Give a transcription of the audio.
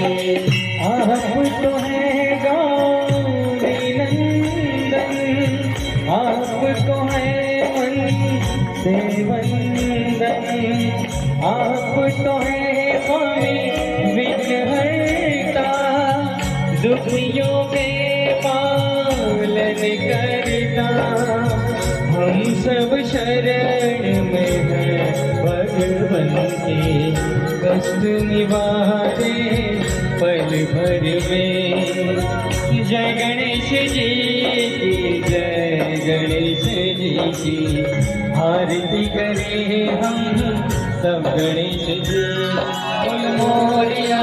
आप तो है गौरी नंदन, आप तो है मन से वंदन, आप तो है स्वामी विघ्नहर्ता, दुखियों के पालन करता। हम सब शरण में हैं भगवन के, कष्ट निवारे पल भर में। जय गणेश जी की जय, गणेश जी की आरती करें हम सब गणेश जी। बोल मोरिया